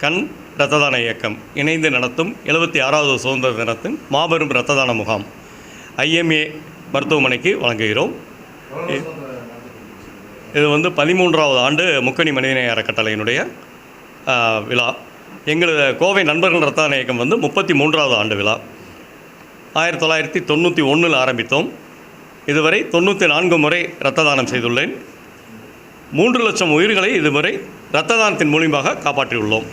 கண் இரத்த தான இயக்கம் இணைந்து நடத்தும் 76வது சுதந்திர தினத்தின் மாபெரும் இரத்த தான முகாம் IMA மருத்துவமனைக்கு வழங்குகிறோம். இது 13வது ஆண்டு முக்கணி மனிதநேய அறக்கட்டளையினுடைய விழா. எங்களது கோவை நண்பர்கள் இரத்த தான இயக்கம் 33வது ஆண்டு விழா. 1991 ஆரம்பித்தோம். இதுவரை 94 முறை இரத்த தானம் செய்துள்ளேன். 3 லட்சம் உயிர்களை இதுவரை இரத்த தானத்தின் மூலியமாக காப்பாற்றியுள்ளோம்.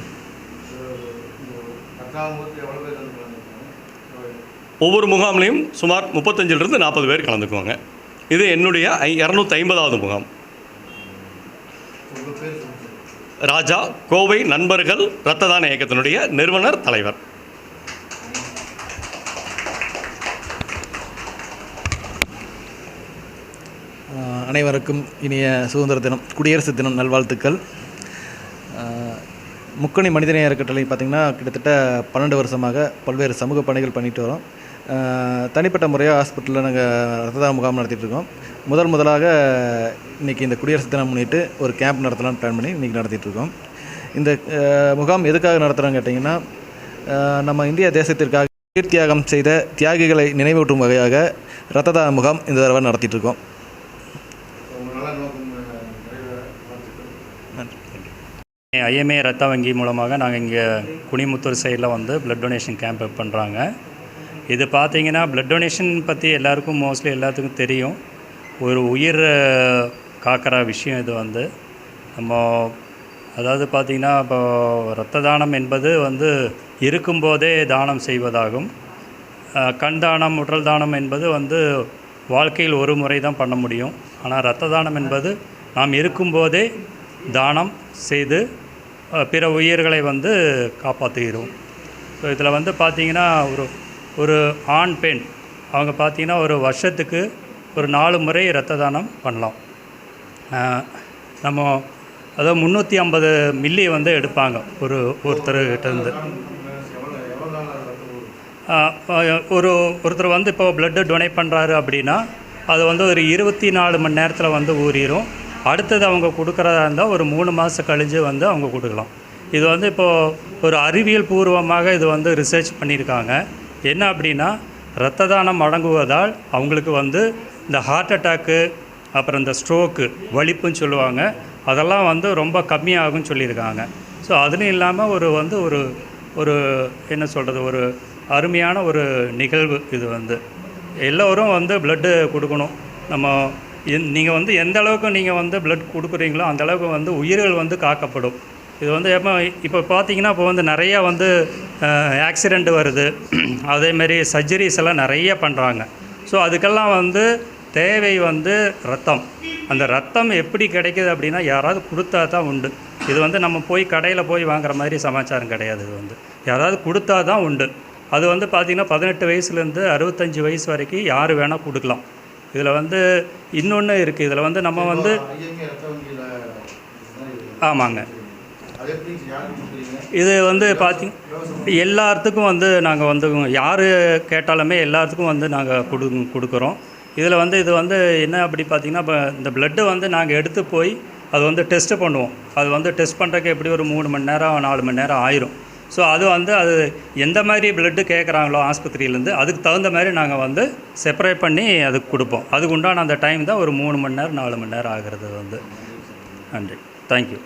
ஒவ்வொரு முகாம்லையும் சுமார் 35லிருந்து 40 பேர் கலந்துக்குவாங்க. இது என்னுடைய 250வது முகாம். ராஜா, கோவை நண்பர்கள் இரத்த தான இயக்கத்தினுடைய நிறுவனர் தலைவர். அனைவருக்கும் இனிய சுதந்திர தினம், குடியரசு தினம் நல்வாழ்த்துக்கள். முக்கணி மனிதநேய அறக்கட்டளை பார்த்திங்கன்னா கிட்டத்தட்ட 12 வருஷமாக பல்வேறு சமூக பணிகள் பண்ணிட்டு வரோம். தனிப்பட்ட முறையாக ஹாஸ்பிட்டலில் நாங்கள் ரத்த தான முகாம் நடத்திட்டுருக்கோம். முதலாக இன்றைக்கி இந்த குடியரசு தினம் முன்னிட்டு ஒரு கேம்ப் நடத்தலாம்னு பிளான் பண்ணி இன்றைக்கி நடத்திட்டுருக்கோம். இந்த முகாம் எதுக்காக நடத்துகிறோன்னு கேட்டிங்கன்னா, நம்ம இந்திய தேசத்திற்காக உயிர் தியாகம் செய்த தியாகிகளை நினைவூட்டும் வகையாக இரத்த தான முகாம் இந்த தடவை நடத்திட்டுருக்கோம். IMA ரத்த வங்கி மூலமாக நாங்கள் இங்கே குனிமுத்தூர் சைடில் ப்ளட் டொனேஷன் கேம்ப் பண்ணுறாங்க. இது பார்த்திங்கன்னா ப்ளட் டொனேஷன் பற்றி எல்லாருக்கும் மோஸ்ட்லி எல்லாத்துக்கும் தெரியும். ஒரு உயிர் காக்கிற விஷயம் இது. நம்ம அதாவது பார்த்திங்கன்னா இப்போ இரத்த தானம் என்பது இருக்கும்போதே தானம் செய்வதாகும். கண் தானம், உடல் தானம் என்பது வாழ்க்கையில் ஒரு முறை தான் பண்ண முடியும். ஆனால் இரத்த தானம் என்பது நாம் இருக்கும்போதே தானம் செய்து பிற உயிர்களை காப்பாற்றுகிறோம். ஸோ இதில் பார்த்திங்கன்னா ஒரு ஆண் பெண் அவங்க பார்த்திங்கன்னா ஒரு வருஷத்துக்கு ஒரு 4 முறை இரத்த தானம் பண்ணலாம். நம்ம அதாவது 350 மில்லி எடுப்பாங்க ஒருத்தர்கிட்டருந்து. ஒருத்தர் இப்போ பிளட்டு டொனேட் பண்ணுறாரு அப்படின்னா அது ஒரு 24 மணி நேரத்தில் ஊறிடும். அடுத்தது அவங்க கொடுக்குறதா இருந்தால் ஒரு 3 மாதம் கழிஞ்சு அவங்க கொடுக்கலாம். இது இப்போது ஒரு அறிவியல் பூர்வமாக இது ரிசர்ச் பண்ணியிருக்காங்க. என்ன அப்படின்னா, இரத்த தானம் வழங்குவதால் அவங்களுக்கு இந்த ஹார்ட் அட்டாக்கு, அப்புறம் இந்த ஸ்ட்ரோக்கு, வலிப்புன்னு சொல்லுவாங்க, அதெல்லாம் ரொம்ப கம்மியாகும்னு சொல்லியிருக்காங்க. ஸோ அதுவும் இல்லாமல் ஒரு ஒரு என்ன சொல்கிறது, ஒரு அருமையான ஒரு நிகழ்வு இது. எல்லோரும் ப்ளட்டு கொடுக்கணும். நம்ம நீங்கள் எந்த அளவுக்கு நீங்கள் ப்ளட் கொடுக்குறீங்களோ அந்த அளவுக்கு உயிர்கள் காக்கப்படும். இது இப்போ பார்த்தீங்கன்னா இப்போ நிறையா ஆக்சிடெண்ட் வருது. அதேமாரி சர்ஜரிஸ் எல்லாம் நிறைய பண்ணுறாங்க. ஸோ அதுக்கெல்லாம் தேவை ரத்தம். அந்த ரத்தம் எப்படி கிடைக்கிது அப்படின்னா யாராவது கொடுத்தா தான் உண்டு. இது நம்ம போய் கடையில் போய் வாங்குற மாதிரி சமாச்சாரம் கிடையாது. இது யாராவது கொடுத்தா தான் உண்டு. அது பார்த்திங்கன்னா 18 வயசுலேருந்து 65 வயசு வரைக்கும் யார் வேணால் கொடுக்கலாம். இதில் இன்னொன்று இருக்குது. இதில் நம்ம ஆமாங்க, இது பார்த்திங்க எல்லாத்துக்கும் நாங்கள் யார் கேட்டாலுமே எல்லாத்துக்கும் நாங்கள் கொடுக்குறோம். இதில் இது என்ன அப்படி பார்த்திங்கன்னா, இப்போ இந்த ப்ளட்டு நாங்கள் எடுத்து போய் அது டெஸ்ட்டு பண்ணுவோம். அது டெஸ்ட் பண்ணுறதுக்கு எப்படி ஒரு 3 மணி நேரம் 4 மணி நேரம் ஆயிரும். ஸோ அது அது எந்த மாதிரி ப்ளட்டு கேட்குறாங்களோ ஆஸ்பத்திரியிலேருந்து அதுக்கு தகுந்த மாதிரி நாங்கள் செப்பரேட் பண்ணி அதுக்கு கொடுப்போம். அதுக்கு உண்டான அந்த டைம் தான் ஒரு 3 மணி நேரம் 4 மணி நேரம் ஆகிறது. நன்றி, தேங்க்யூ.